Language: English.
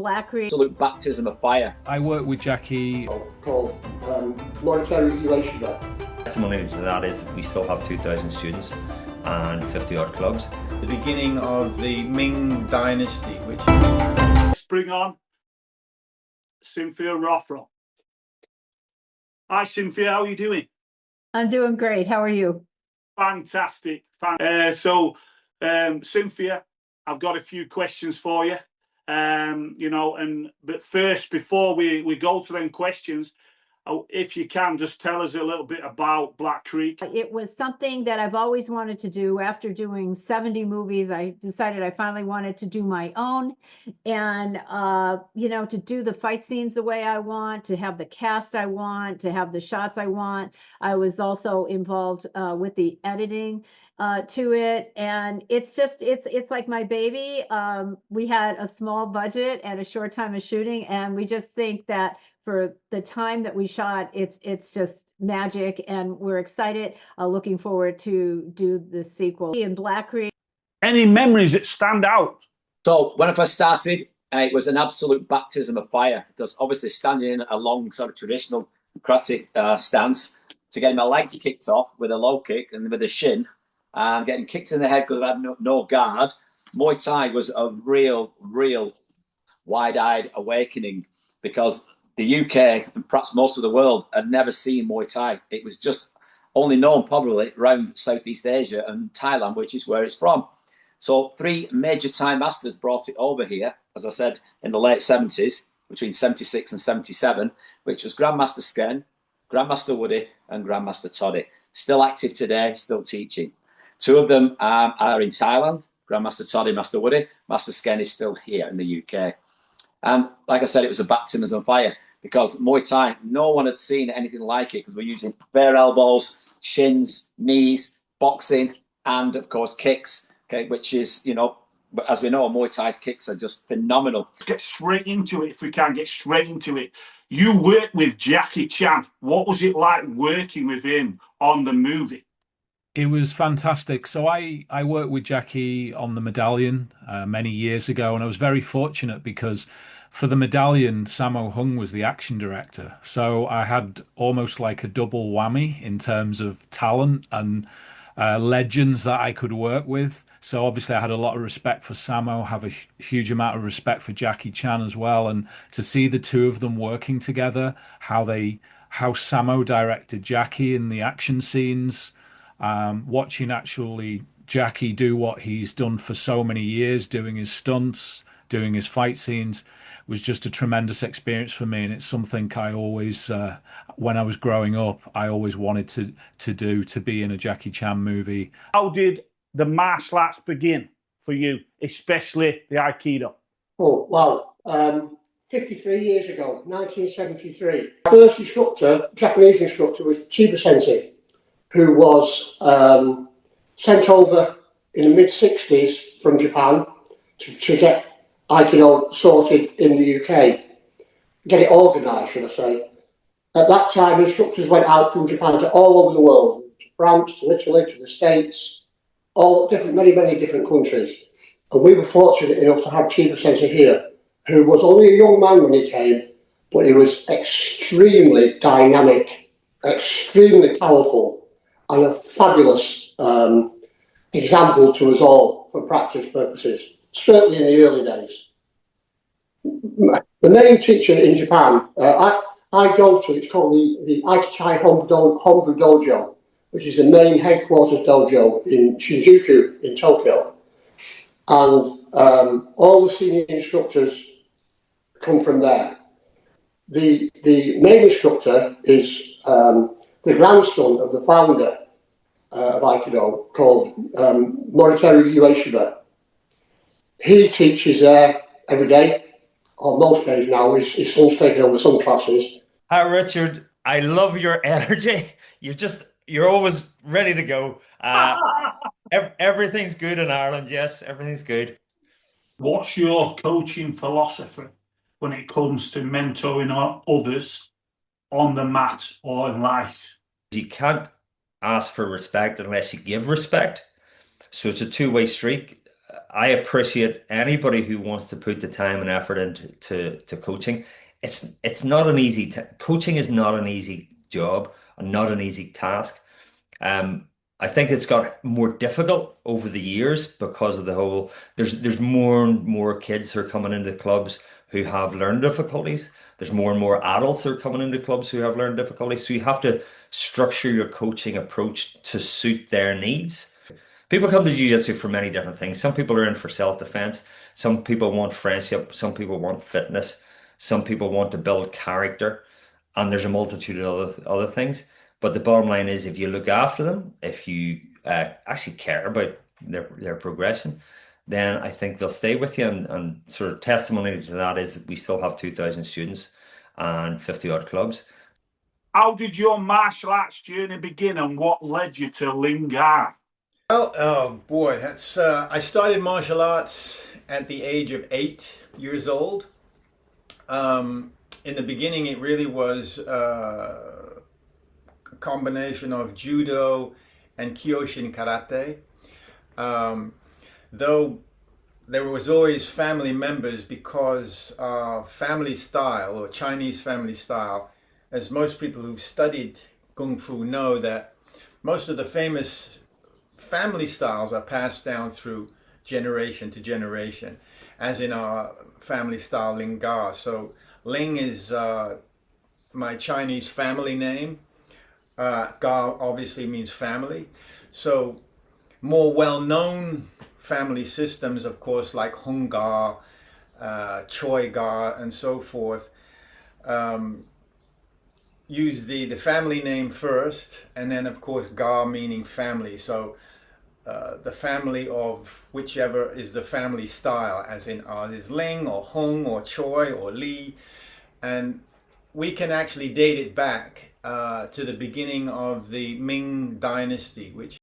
Black Creek. Absolute baptism of fire. I work with Jackie. Called monetary relation. Testimony to that is we still have 2,000 students and 50 odd clubs. The beginning of the Ming Dynasty, which... Let's bring on Cynthia Rothrock. Hi Cynthia, how are you doing? I'm doing great. How are you? Fantastic. Cynthia, I've got a few questions for you. But first, before we go to them questions, if you can, just tell us a little bit about Black Creek. It was something that I've always wanted to do. After doing 70 movies, I decided I finally wanted to do my own and, to do the fight scenes the way I want, to have the cast I want, to have the shots I want. I was also involved with the editing to it. And it's like my baby. We had a small budget and a short time of shooting. And we just think that for the time that we shot, it's just magic, and we're excited, looking forward to do the sequel in Black Creek. Any memories that stand out? So when I first started, it was an absolute baptism of fire, because obviously standing in a long sort of traditional karate stance, to getting my legs kicked off with a low kick and with a shin, and getting kicked in the head because I had no guard. Muay Thai was a real wide-eyed awakening, because the UK and perhaps most of the world had never seen Muay Thai. It was just only known probably around Southeast Asia and Thailand, which is where it's from. So 3 major Thai masters brought it over here, as I said, in the late 70s, between 76 and 77, which was Grandmaster Sken, Grandmaster Woody and Grandmaster Toddy. Still active today, still teaching. 2 of them are in Thailand, Grandmaster Toddy, Master Woody. Master Sken is still here in the UK. And like I said, it was a baptism of fire, because Muay Thai, no one had seen anything like it, because we're using bare elbows, shins, knees, boxing, and of course kicks, okay, which is, as we know, Muay Thai's kicks are just phenomenal. Let's get straight into it, if we can get straight into it. You worked with Jackie Chan. What was it like working with him on the movie? It was fantastic. So I worked with Jackie on The Medallion many years ago, and I was very fortunate because for The Medallion, Sammo Hung was the action director. So I had almost like a double whammy in terms of talent and legends that I could work with. So obviously I had a lot of respect for Sammo, have a huge amount of respect for Jackie Chan as well. And to see the two of them working together, how Sammo directed Jackie in the action scenes, watching actually Jackie do what he's done for so many years, doing his stunts, doing his fight scenes, was just a tremendous experience for me. And it's something I always, when I was growing up, I always wanted to be in a Jackie Chan movie. How did the martial arts begin for you, especially the Aikido? Oh, well, 53 years ago, 1973. First instructor, Japanese instructor, was Chiba Sensei, who was sent over in the mid-60s from Japan to get Aikido sorted in the UK, get it organised, should I say. At that time, instructors went out from Japan to all over the world, to France, to Italy, to the States, many different countries. And we were fortunate enough to have Chiba Sensei here, who was only a young man when he came, but he was extremely dynamic, extremely powerful, and a fabulous example to us all for practice purposes, certainly in the early days. The main teacher in Japan, I go to, it's called the Aikikai Hombu Dojo, which is the main headquarters dojo in Shinjuku in Tokyo. And all the senior instructors come from there. The main instructor is the grandson of the founder of Aikido, called Moriteru Ueshiba. He teaches there every day, or most days now. His son's taking over some classes. Hi, Richard. I love your energy. You're always ready to go. Everything's good in Ireland. Yes, everything's good. What's your coaching philosophy when it comes to mentoring others on the mat or in life? You can't ask for respect unless you give respect. So it's a two-way street. I appreciate anybody who wants to put the time and effort into to coaching. It's not an easy coaching is not an easy job and not an easy task. Um, I think it's got more difficult over the years because of the whole there's more and more kids who are coming into clubs who have learning difficulties. There's more and more adults who are coming into clubs who have learning difficulties. So you have to structure your coaching approach to suit their needs. People come to jiu-jitsu for many different things. Some people are in for self-defense. Some people want friendship. Some people want fitness. Some people want to build character. And there's a multitude of other things. But the bottom line is, if you look after them, if you actually care about their progression, then I think they'll stay with you. And sort of testimony to that is that we still have 2,000 students and 50 odd clubs. How did your martial arts journey begin, and what led you to Lingard? Well, oh boy, that's I started martial arts at the age of 8 years old. In the beginning, it really was a combination of judo and Kyoshin karate. Though there was always family members, because family style, or Chinese family style, as most people who've studied Kung Fu know, that most of the famous family styles are passed down through generation to generation, as in our family style Lingard. So Ling is my Chinese family name. Ga obviously means family. So more well-known family systems, of course, like Hung Ga, Choi Ga, and so forth, use the family name first, and then of course Ga meaning family. So the family of whichever is the family style, as in ours is Ling or Hung or Choi or Li. And we can actually date it back to the beginning of the Ming Dynasty, which